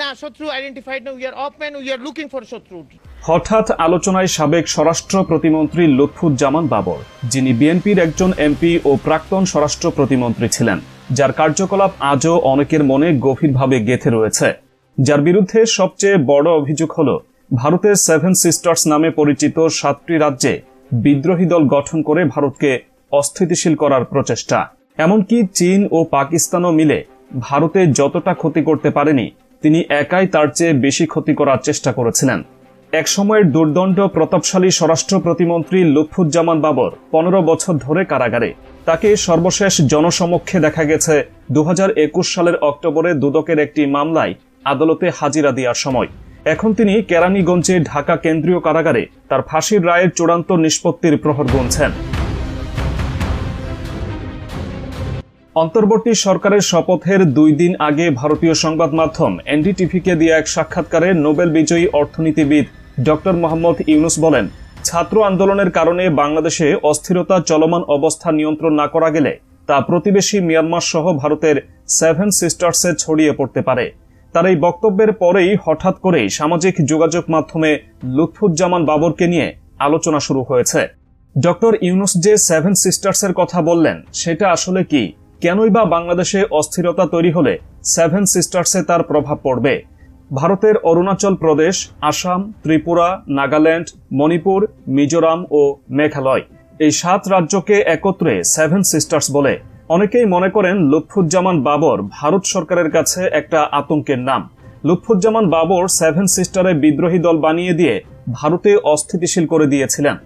না, শত্রু আইডেন্টিফাইড না, we are open, we are looking for শত্রু। হঠাৎ আলোচনায় সাবেক স্বরাষ্ট্র প্রতিমন্ত্রী লুৎফুজ্জামান বাবর, যিনি বিএনপির একজন এমপি ও প্রাক্তন স্বরাষ্ট্র প্রতিমন্ত্রী ছিলেন, যার কার্যকলাপ আজও অনেকের মনে গভীরভাবে গেঁথে রয়েছে। যার বিরুদ্ধে সবচেয়ে বড় অভিযোগ হল ভারতের 7 সিস্টার্স নামে পরিচিত 7টি রাজ্যে বিদ্রোহী দল গঠন করে ভারতকে অস্থিতিশীল করার প্রচেষ্টা। এমনকি চীন ও পাকিস্তানও মিলে ভারতে যতটা ক্ষতি করতে পারেনি, তিনি একাই তার চেয়ে বেশি ক্ষতি করার চেষ্টা করেছিলেন। এক সময়ের দুর্দণ্ড প্রতাপশালী স্বরাষ্ট্র প্রতিমন্ত্রী লুৎফুজ্জামান বাবর 15 বছর ধরে কারাগারে। তাকে সর্বশেষ জনসমক্ষে দেখা গেছে 2021 সালের অক্টোবরে দুদকের একটি মামলায় আদালতে হাজিরা দেওয়ার সময়। এখন তিনি কেরানীগঞ্জে ঢাকা কেন্দ্রীয় কারাগারে তার ফাঁসির রায়ের চূড়ান্ত নিষ্পত্তির প্রহর গুনছেন। অন্তর্বর্তী সরকারের শপথের 2 দিন আগে ভারতীয় সংবাদ মাধ্যম এনডিটিভিকে দিয়ে এক সাক্ষাৎকারে নোবেল বিজয়ী অর্থনীতিবিদ ডক্টর মোহাম্মদ ইউনুস বলেন, ছাত্র আন্দোলনের কারণে বাংলাদেশে অস্থিরতা চলমান অবস্থা নিয়ন্ত্রণ না করা গেলে তা প্রতিবেশী মিয়ানমার সহ ভারতের 7 সিস্টার্সে ছড়িয়ে পড়তে পারে। তার এই বক্তব্যের পরেই হঠাৎ করেই সামাজিক যোগাযোগ মাধ্যমে লুৎফুজ্জামান বাবরকে নিয়ে আলোচনা শুরু হয়েছে। ডক্টর ইউনুস যে 7 সিস্টার্সের কথা বললেন, সেটা আসলে কি? কেনই বা বাংলাদেশে অস্থিরতা তৈরি হলে 7 সিস্টার্সে তার প্রভাব পড়বে? ভারতের অরুণাচল প্রদেশ, আসাম, ত্রিপুরা, নাগাল্যান্ড, মণিপুর, মিজোরাম ও মেঘালয়, এই 7 রাজ্যকে একত্রে 7 সিস্টার্স বলে। অনেকেই মনে করেন লুৎফুজ্জামান বাবর ভারত সরকারের কাছে একটা আতঙ্কের নাম। লুৎফুজ্জামান বাবর 7 সিস্টারে বিদ্রোহী দল বানিয়ে দিয়ে ভারতে অস্থিতিশীল করে দিয়েছিলেন।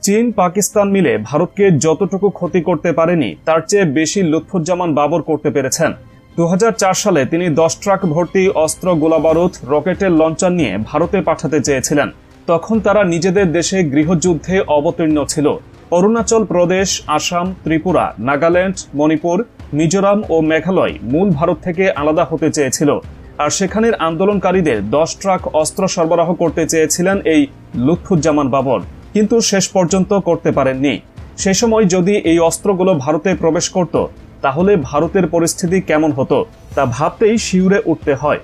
চীন, পাকিস্তান মিলে ভারতকে যতটুকু ক্ষতি করতে পারেনি, তার চেয়ে বেশি লুৎফুজ্জামান বাবর করতে পেরেছেন। 2004 সালে তিনি 10 ট্রাক ভর্তি অস্ত্র, গোলাবারুদ, রকেটের লঞ্চার নিয়ে ভারতে পাঠাতে চেয়েছিলেন। তখন তারা নিজেদের দেশে গৃহযুদ্ধে অবতীর্ণ ছিল। অরুণাচল প্রদেশ, আসাম, ত্রিপুরা, নাগাল্যান্ড, মণিপুর, মিজোরাম ও মেঘালয় মূল ভারত থেকে আলাদা হতে চেয়েছিল। আর সেখানের আন্দোলনকারীদের 10 ট্রাক অস্ত্র সরবরাহ করতে চেয়েছিলেন এই লুৎফুজ্জামান বাবর, কিন্তু শেষ পর্যন্ত করতে পারেননি। সে সময় যদি এই অস্ত্রগুলো ভারতে প্রবেশ করত, তাহলে ভারতের পরিস্থিতি কেমন হতো তা ভাবতেই শিউরে উঠতে হয়।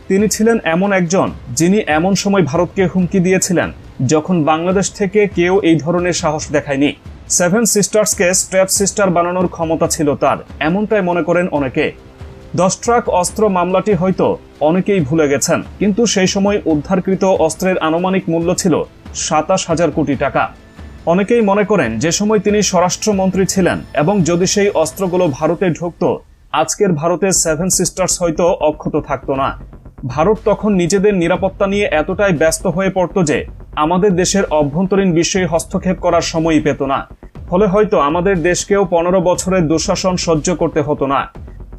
তিনি ছিলেন এমন একজন, যিনি এমন সময় ভারতকে হুমকি দিয়েছিলেন যখন বাংলাদেশ থেকে কেউ এই ধরনের সাহস দেখায়নি। 7 সিস্টার্সকে স্ট্র্যাপ সিস্টার বানানোর ক্ষমতা ছিল তার, এমনটাই মনে করেন অনেকে। 10 ট্রাক অস্ত্র মামলাটি হয়তো অনেকেই ভুলে গেছেন, কিন্তু সেই সময় উদ্ধারকৃত অস্ত্রের আনুমানিক মূল্য ছিল 27,000 কোটি টাকা। অনেকেই মনে করেন যে সময় তিনি স্বরাষ্ট্রমন্ত্রী ছিলেন এবং যদি সেই অস্ত্রগুলো ভারতে ঢুকত, আজকের ভারতের 7 সিস্টার্স হয়তো অক্ষত থাকতো না। ভারত তখন নিজেদের নিরাপত্তা নিয়ে এতটাই ব্যস্ত হয়ে পড়ত যে আমাদের দেশের অভ্যন্তরীণ বিষয়ে হস্তক্ষেপ করার সময়ই পেত না। ফলে হয়তো আমাদের দেশকেও 15 বছরের দুঃশাসন সহ্য করতে হতো না।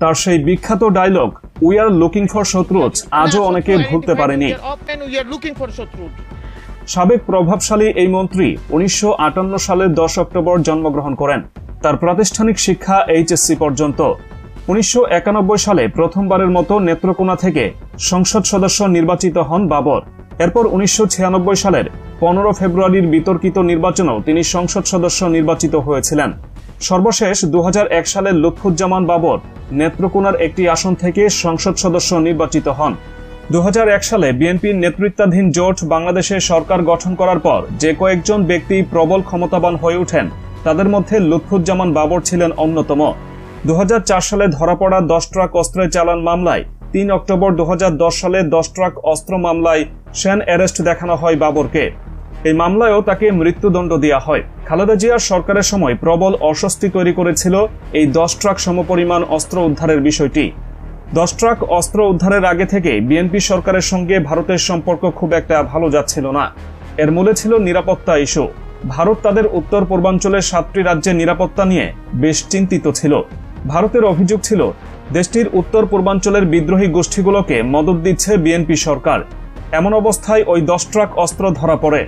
তার সেই বিখ্যাত dialogue, we are looking for শত্রুজ, আজও অনেকে ভুলতে পারেনি। সাবেক প্রভাবশালী এই মন্ত্রী 1958 সালের 10 অক্টোবর জন্মগ্রহণ করেন। তার প্রাতিষ্ঠানিক শিক্ষা এইচএসসি পর্যন্ত। 1991 সালে প্রথমবারের মতো নেত্রকোনা থেকে সংসদ সদস্য নির্বাচিত হন বাবর। এরপর 1996 সালের 15 ফেব্রুয়ারির বিতর্কিত নির্বাচনেও তিনি সংসদ সদস্য নির্বাচিত হয়েছিলেন। সর্বশেষ 2001 সালে লুৎফুজ্জামান বাবর নেত্রকোনার একটি আসন থেকে সংসদ সদস্য নির্বাচিত হন। 2001 সালে বিএনপির নেতৃত্বাধীন জোট বাংলাদেশে সরকার গঠন করার পর যে কয়েকজন ব্যক্তি প্রবল ক্ষমতাবান হয়ে ওঠেন, তাদের মধ্যে লুৎফুজ্জামান বাবর ছিলেন অন্যতম। 2004 সালে ধরা পড়া 10 ট্রাক অস্ত্রের চালান মামলায় 3 অক্টোবর 2010 সালে 10 ট্রাক অস্ত্র মামলায় শ্যান অ্যারেস্ট দেখানো হয় বাবরকে। এই মামলায়ও তাকে মৃত্যুদণ্ড দেওয়া হয়। খালেদা জিয়ার সরকারের সময় প্রবল অস্বস্তি তৈরি করেছিল এই 10 ট্রাক সমপরিমাণ অস্ত্র উদ্ধারের বিষয়টি। 10 ট্রাক অস্ত্র উদ্ধারের আগে থেকে বিএনপি সরকারের সঙ্গে ভারতের সম্পর্ক খুব একটা ভালো যাচ্ছিল না। এর মূলে ছিল নিরাপত্তা ইস্যু। ভারত তাদের উত্তর পূর্বাঞ্চলের 7টি রাজ্যের নিরাপত্তা নিয়ে বেশ চিন্তিত ছিল। ভারতের অভিযোগ ছিল দেশটির উত্তর পূর্বাঞ্চলের বিদ্রোহী গোষ্ঠীগুলোকে মদত দিচ্ছে বিএনপি সরকার। এমন অবস্থায় ওই 10 ট্রাক অস্ত্র ধরা পড়ে।